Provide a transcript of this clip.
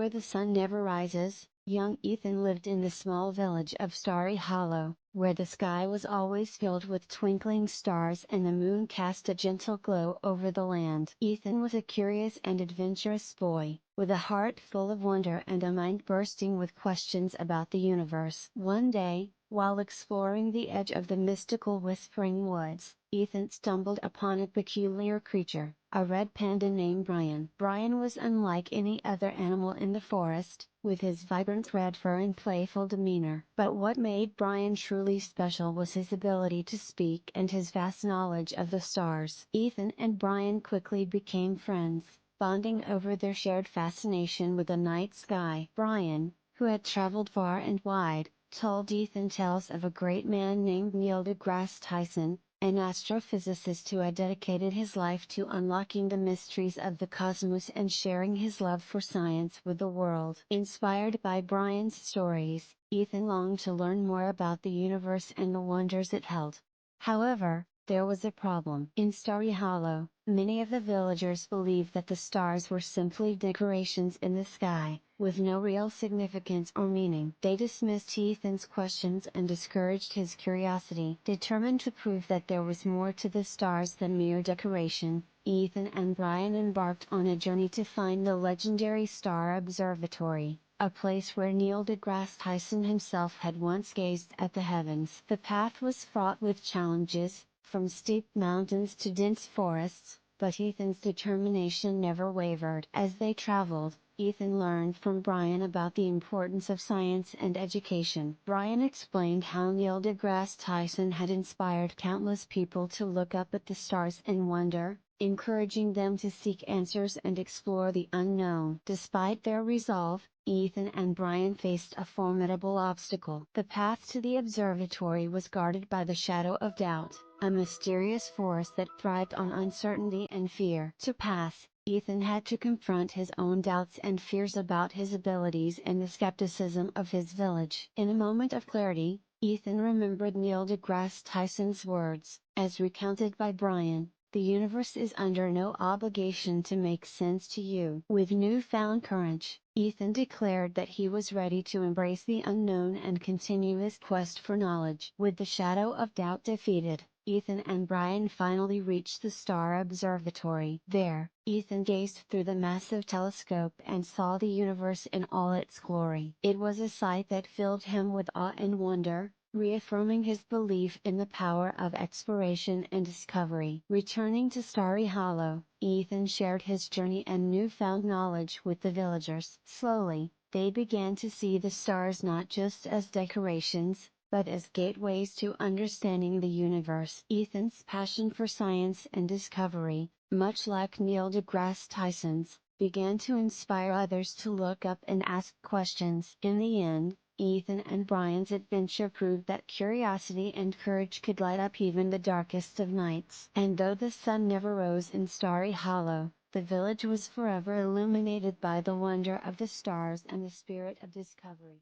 though the sun never rises, young Ethan lived in the small village of Starry Hollow, where the sky was always filled with twinkling stars and the moon cast a gentle glow over the land. Ethan was a curious and adventurous boy, with a heart full of wonder and a mind bursting with questions about the universe. One day, while exploring the edge of the mystical Whispering Woods, Ethan stumbled upon a peculiar creature, a red panda named Brian. Brian was unlike any other animal in the forest, with his vibrant red fur and playful demeanor. But what made Brian truly special was his ability to speak and his vast knowledge of the stars. Ethan and Brian quickly became friends, bonding over their shared fascination with the night sky. Brian, who had traveled far and wide, told Ethan tales of a great man named Neil deGrasse Tyson, an astrophysicist who had dedicated his life to unlocking the mysteries of the cosmos and sharing his love for science with the world. Inspired by Brian's stories, Ethan longed to learn more about the universe and the wonders it held. However, there was a problem. In Starry Hollow, many of the villagers believed that the stars were simply decorations in the sky, with no real significance or meaning. They dismissed Ethan's questions and discouraged his curiosity. Determined to prove that there was more to the stars than mere decoration, Ethan and Brian embarked on a journey to find the legendary Star Observatory, a place where Neil deGrasse Tyson himself had once gazed at the heavens. The path was fraught with challenges, from steep mountains to dense forests, but Ethan's determination never wavered. As they traveled, Ethan learned from Brian about the importance of science and education. Brian explained how Neil deGrasse Tyson had inspired countless people to look up at the stars and wonder, encouraging them to seek answers and explore the unknown. Despite their resolve, Ethan and Brian faced a formidable obstacle. The path to the observatory was guarded by the shadow of doubt, a mysterious force that thrived on uncertainty and fear. To pass, Ethan had to confront his own doubts and fears about his abilities and the skepticism of his village. In a moment of clarity, Ethan remembered Neil deGrasse Tyson's words, as recounted by Brian: "The universe is under no obligation to make sense to you." With newfound courage, Ethan declared that he was ready to embrace the unknown and continue his quest for knowledge. With the shadow of doubt defeated, Ethan and Brian finally reached the Star Observatory. There, Ethan gazed through the massive telescope and saw the universe in all its glory. It was a sight that filled him with awe and wonder, reaffirming his belief in the power of exploration and discovery. Returning to Starry Hollow, Ethan shared his journey and newfound knowledge with the villagers. Slowly, they began to see the stars not just as decorations, but as gateways to understanding the universe. Ethan's passion for science and discovery, much like Neil deGrasse Tyson's, began to inspire others to look up and ask questions. In the end, Ethan and Brian's adventure proved that curiosity and courage could light up even the darkest of nights. And though the sun never rose in Starry Hollow, the village was forever illuminated by the wonder of the stars and the spirit of discovery.